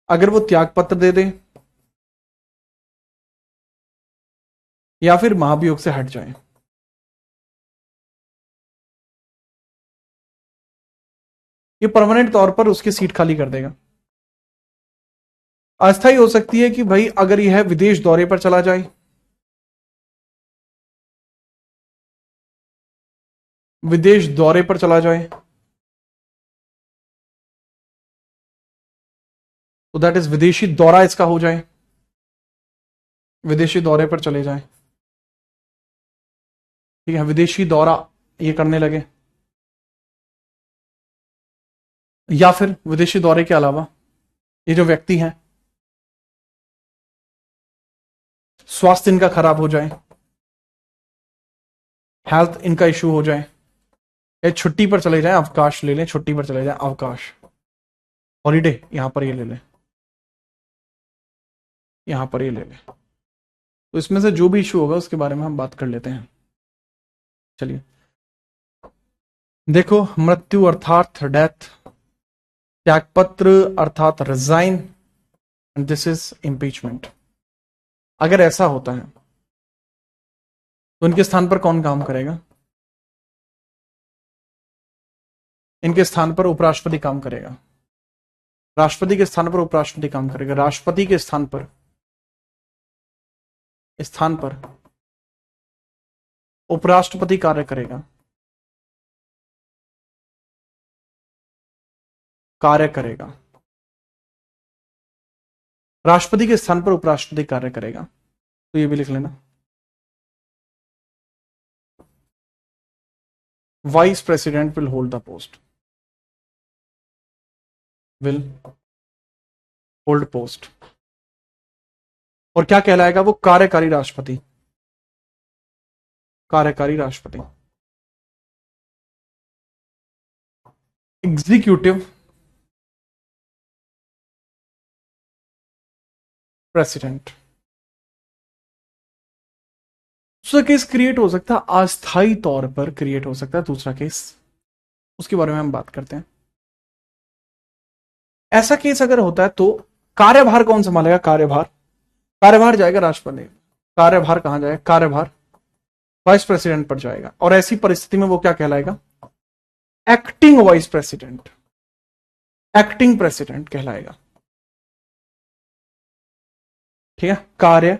अगर वो त्याग पत्र दे दे, या फिर महाभियोग से हट जाए। ये परमानेंट तौर पर उसकी सीट खाली कर देगा। अस्थायी हो सकती है कि भाई अगर यह विदेश दौरे पर चला जाए, विदेश दौरे पर चला जाए, तो दैट इज विदेशी दौरा इसका हो जाए, विदेशी दौरे पर चले जाए। ठीक है, विदेशी दौरा ये करने लगे, या फिर विदेशी दौरे के अलावा ये जो व्यक्ति हैं स्वास्थ्य इनका खराब हो जाए, हेल्थ इनका इशू हो जाए, या छुट्टी पर चले जाए, अवकाश ले लें, छुट्टी पर चले जाए, अवकाश, हॉलीडे, यहां पर ये ले लें, यहां पर ये ले लें। तो इसमें से जो भी इशू होगा उसके बारे में हम बात कर लेते हैं। चलिए देखो, मृत्यु अर्थात डेथ, त्यागपत्र अर्थात resign, and this is impeachment. अगर ऐसा होता है तो इनके स्थान पर कौन काम करेगा? इनके स्थान पर उपराष्ट्रपति काम करेगा। राष्ट्रपति के स्थान पर उपराष्ट्रपति काम करेगा। राष्ट्रपति के स्थान पर उपराष्ट्रपति कार्य करेगा। कार्य करेगा, राष्ट्रपति के स्थान पर उपराष्ट्रपति कार्य करेगा, तो ये भी लिख लेना। Vice president will hold the post, will hold post, और क्या कहलाएगा वो? कार्यकारी राष्ट्रपति, कार्यकारी राष्ट्रपति। Executive president. दूसरा केस क्रिएट हो सकता है, अस्थायी तौर पर क्रिएट हो सकता है दूसरा केस, उसके बारे में हम बात करते हैं। ऐसा केस अगर होता है तो कार्यभार कौन संभालेगा? कार्यभार, कार्यभार जाएगा राष्ट्रपति। कार्यभार कहां जाएगा? कार्यभार वाइस प्रेसिडेंट पर जाएगा, और ऐसी परिस्थिति में वो क्या कहलाएगा? Acting vice president, acting president कहलाएगा। ठीक है, कार्य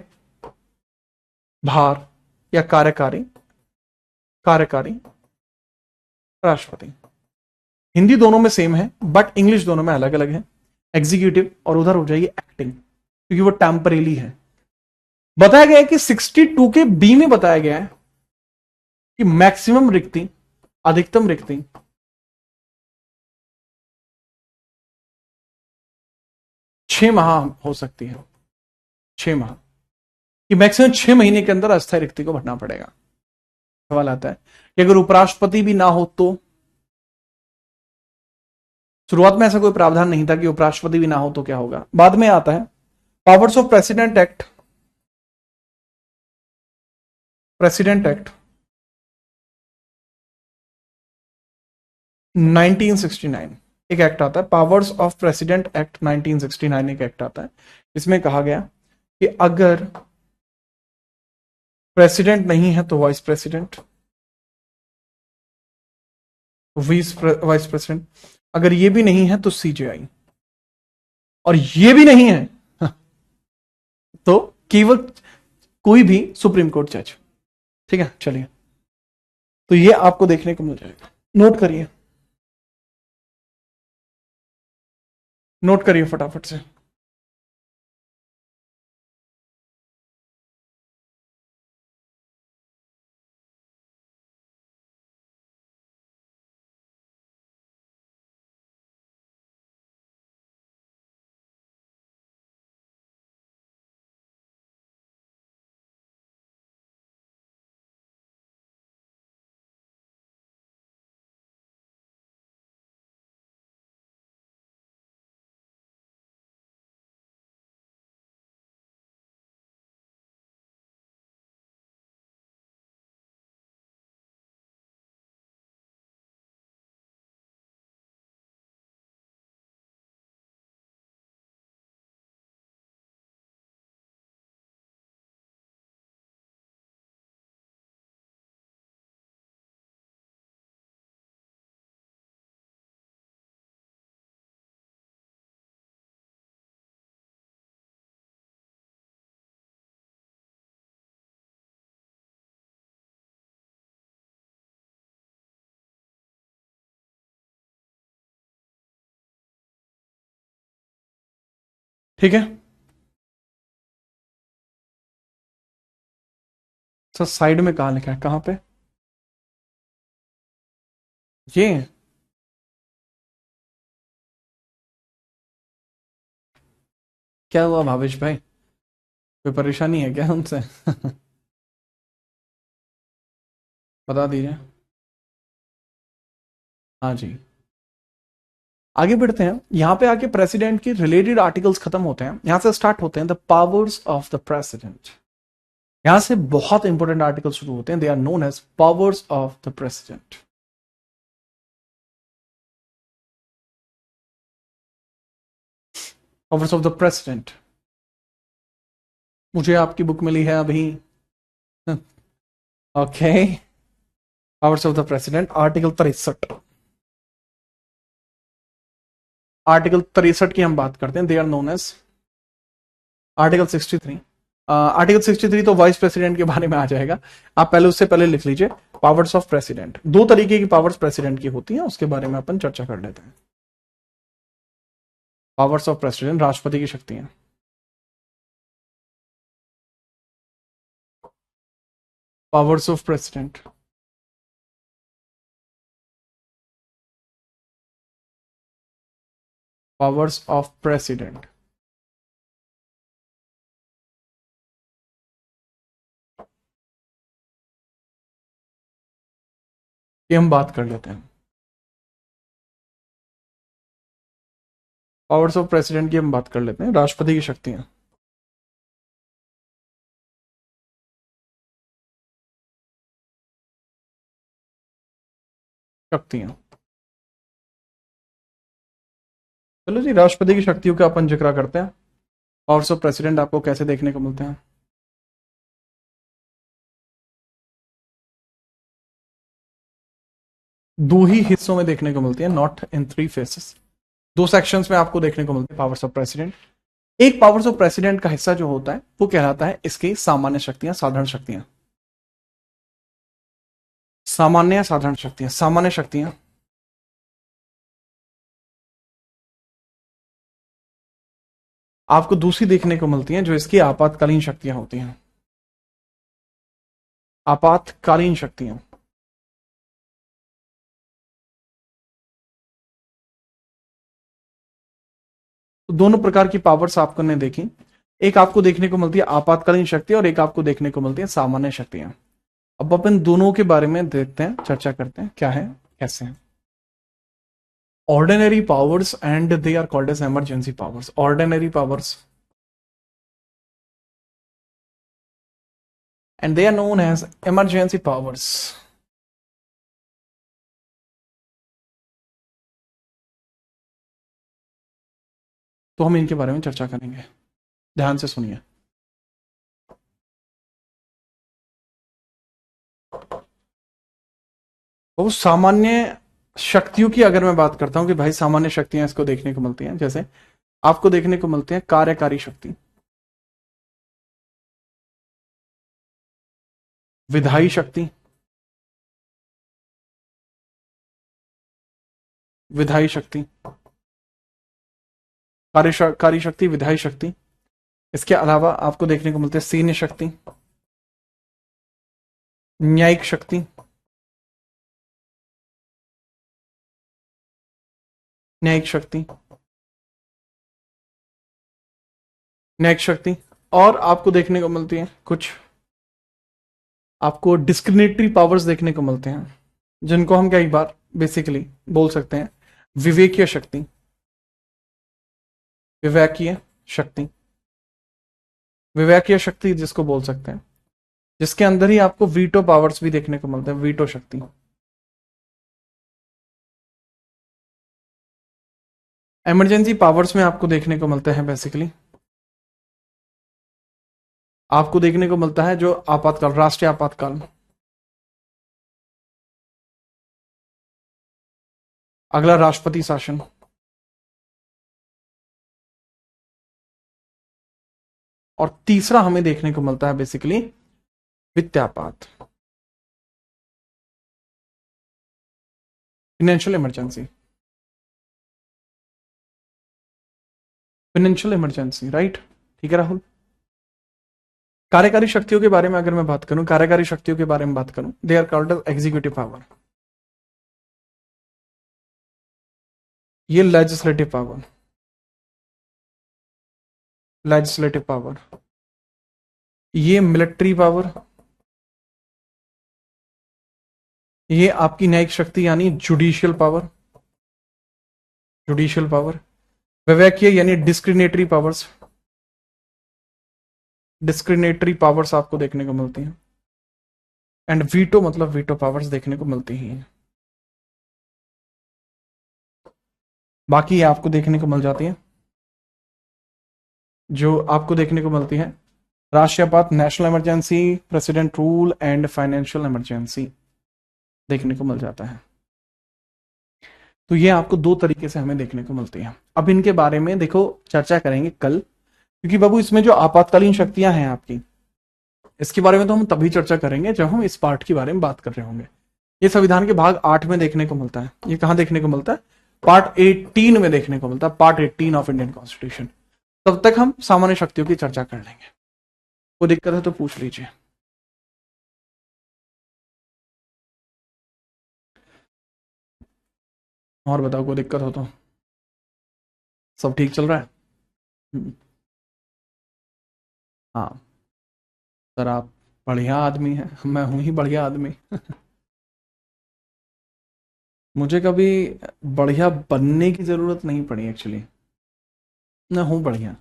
भार या कार्यकारी, कार्यकारी राष्ट्रपति। हिंदी दोनों में सेम है बट इंग्लिश दोनों में अलग अलग है। एग्जीक्यूटिव और उधर हो जाएगी एक्टिंग, क्योंकि वो टेम्परेरी है। बताया गया है कि 62 के बी में बताया गया है कि मैक्सिमम रिक्ति, अधिकतम रिक्ति 6 माह हो सकती है। 6 माह कि मैक्सिमम 6 महीने के अंदर अस्थायी रिक्ति को भरना पड़ेगा। सवाल आता है कि अगर उपराष्ट्रपति भी ना हो तो? शुरुआत में ऐसा कोई प्रावधान नहीं था कि उपराष्ट्रपति भी ना हो तो क्या होगा, बाद में आता है। Powers of president act, president act 1969 एक एक्ट आता है, पावर्स ऑफ प्रेसिडेंट एक्ट 1969 एक एक्ट आता है। इसमें कहा गया कि अगर प्रेसिडेंट नहीं है तो वाइस प्रेसिडेंट, वाइस प्रेसिडेंट, अगर ये भी नहीं है तो सीजेआई, और ये भी नहीं है तो केवल कोई भी सुप्रीम कोर्ट जज। ठीक है, चलिए, तो ये आपको देखने को मिल जाएगा। नोट करिए, नोट करिए फटाफट से। ठीक है सर, साइड में कहां लिखा है? कहां पे? ये क्या हुआ भावेश भाई, कोई परेशानी है क्या उनसे? बता दीजिए। हाँ जी, आगे बढ़ते हैं। यहां पे आके प्रेसिडेंट की रिलेटेड आर्टिकल्स खत्म होते हैं, यहां से स्टार्ट होते हैं the powers of the president. यहां से बहुत इंपॉर्टेंट आर्टिकल शुरू होते हैं, they are known as powers of the president. Powers of the president मुझे आपकी बुक मिली है अभी। Okay, powers of the president article 63, article 63 की हम बात करते हैं, they are known as article 63। Article 63 तो वाइस प्रेसिडेंट के बारे में आ जाएगा, आप पहले उससे पहले लिख लीजिए पावर्स ऑफ प्रेसिडेंट। दो तरीके की पावर्स प्रेसिडेंट की होती हैं, उसके बारे में अपन चर्चा कर लेते हैं। पावर्स ऑफ प्रेसिडेंट, राष्ट्रपति की शक्तियां। Powers of president, powers of president. ये हम बात कर लेते हैं। पावर्स ऑफ प्रेसिडेंट की हम बात कर लेते हैं, राष्ट्रपति की शक्तियां। शक्तियां, चलो जी, राष्ट्रपति की शक्तियों का अपन जिक्र करते हैं। पावर्स ऑफ प्रेसिडेंट आपको कैसे देखने को मिलते हैं? दो ही हिस्सों में देखने को मिलती है, नॉट इन थ्री फेसेस। दो सेक्शंस में आपको देखने को मिलती है पावर्स ऑफ प्रेसिडेंट। एक पावर्स ऑफ प्रेसिडेंट का हिस्सा जो होता है वो कहलाता है इसकी सामान्य शक्तियां, साधारण शक्तियां। सामान्य, साधारण शक्तियां। सामान्य शक्तियां आपको दूसरी देखने को मिलती हैं जो इसकी आपातकालीन शक्तियां होती हैं। आपातकालीन शक्तियां, तो दोनों प्रकार की पावर्स आपको ने देखी। एक आपको देखने को मिलती है आपातकालीन शक्ति और एक आपको देखने को मिलती है सामान्य शक्तियां। अब अपन दोनों के बारे में देखते हैं, चर्चा करते हैं क्या है कैसे है। Ordinary powers and they are called as emergency powers. Ordinary powers and they are known as emergency powers. तो हम इनके बारे में चर्चा करेंगे, ध्यान से सुनिए। तो सामान्य शक्तियों की अगर मैं बात करता हूं कि भाई सामान्य शक्तियां इसको देखने को मिलती हैं, जैसे आपको देखने को मिलती है कार्यकारी शक्ति, विधायी शक्ति, विधायी शक्ति, कार्यकारी शक्ति, विधायी शक्ति। इसके अलावा आपको देखने को मिलती है सैन्य शक्ति, न्यायिक शक्ति, न्यायिक शक्ति, न्यायिक शक्ति। और आपको देखने को मिलती है कुछ आपको डिस्क्रिमिनेटरी पावर्स देखने को मिलते हैं, जिनको हम कई बार बेसिकली बोल सकते हैं विवेकीय शक्ति, विवेकीय शक्ति, विवेकीय शक्ति जिसको बोल सकते हैं, जिसके अंदर ही आपको वीटो पावर्स भी देखने को मिलते हैं, वीटो शक्ति। इमरजेंसी पावर्स में आपको देखने को मिलते हैं बेसिकली, आपको देखने को मिलता है जो आपातकाल, राष्ट्रीय आपातकाल। अगला राष्ट्रपति शासन, और तीसरा हमें देखने को मिलता है बेसिकली वित्तापात, financial emergency. Financial emergency, right, ठीक है राहुल। कार्यकारी शक्तियों के बारे में अगर मैं बात करूं, कार्यकारी शक्तियों के बारे में बात करूं, they are called executive power. ये लेजिस्लेटिव पावर, लेजिस्लेटिव पावर, ये मिलिट्री पावर, ये आपकी न्यायिक शक्ति यानी जुडिशियल पावर, जुडिशियल पावर। विवेकीय यानी डिस्क्रिमिनेटरी पावर्स, डिस्क्रिमिनेटरी पावर्स आपको देखने को मिलती हैं। एंड वीटो मतलब वीटो पावर्स देखने को मिलती ही हैं। बाकी आपको देखने को मिल जाती है, जो आपको देखने को मिलती है राष्ट्रीय आपात, national emergency, president rule and financial emergency देखने को मिल जाता है। तो ये आपको दो तरीके से हमें देखने को मिलती है। अब इनके बारे में देखो चर्चा करेंगे कल, क्योंकि बाबू इसमें जो आपातकालीन शक्तियां हैं आपकी, इसके बारे में तो हम तभी चर्चा करेंगे जब हम इस पार्ट के बारे में बात कर रहे होंगे। ये संविधान के भाग 8 में देखने को मिलता है। ये कहां देखने को मिलता है? पार्ट 18 में देखने को मिलता है, पार्ट 18 ऑफ इंडियन कॉन्स्टिट्यूशन। तब तक हम सामान्य शक्तियों की चर्चा कर लेंगे। कोई दिक्कत है तो पूछ लीजिए। और बताओ, कोई दिक्कत हो तो। सब ठीक चल रहा है? हाँ सर, आप बढ़िया आदमी हैं, मैं हूं ही बढ़िया आदमी। मुझे कभी बढ़िया बनने की जरूरत नहीं पड़ी एक्चुअली। मैं हूं बढ़िया,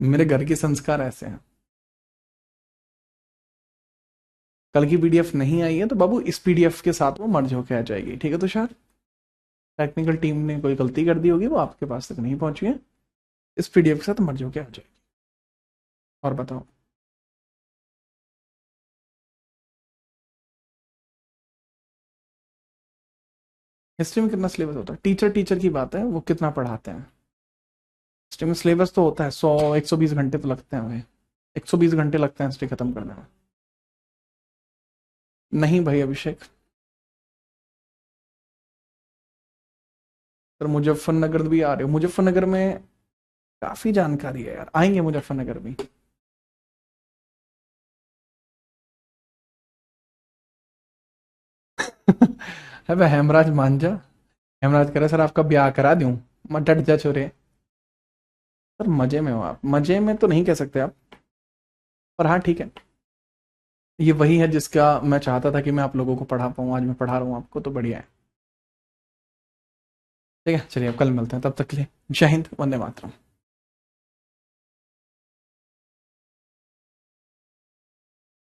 मेरे घर के संस्कार ऐसे हैं। कल की पीडीएफ नहीं आई है तो बाबू इस पीडीएफ के साथ वो मर्ज होके आ जाएगी, ठीक है तुषार? टेक्निकल टीम ने कोई गलती कर दी होगी, वो आपके पास तक नहीं पहुंची है, इस पीडीएफ के साथ मर्ज होके आ जाएगी। और बताओ। हिस्ट्री में कितना सिलेबस होता है? टीचर टीचर की बात है, वो कितना पढ़ाते हैं। हिस्ट्री में सिलेबस तो होता है 100-120 घंटे तो लगते हैं भाई। 120 घंटे लगते हैं हिस्ट्री खत्म करने में। नहीं भाई अभिषेक, सर मुजफ्फरनगर भी आ रहे हो? मुजफ्फरनगर में काफी जानकारी है यार, आएंगे मुजफ्फरनगर भी। है भाई हेमराज मान जा। हेमराज करे सर आपका ब्याह करा दूं। मत डट जा छोरे। सर मजे में हो आप, मजे में तो नहीं कह सकते आप, पर हाँ ठीक है। ये वही है जिसका मैं चाहता था कि मैं आप लोगों को पढ़ा पाऊँ, आज मैं पढ़ा रहा हूँ आपको, तो बढ़िया है। ठीक है चलिए, अब कल मिलते हैं, तब तक के लिए जय हिंद, वंदे मातरम।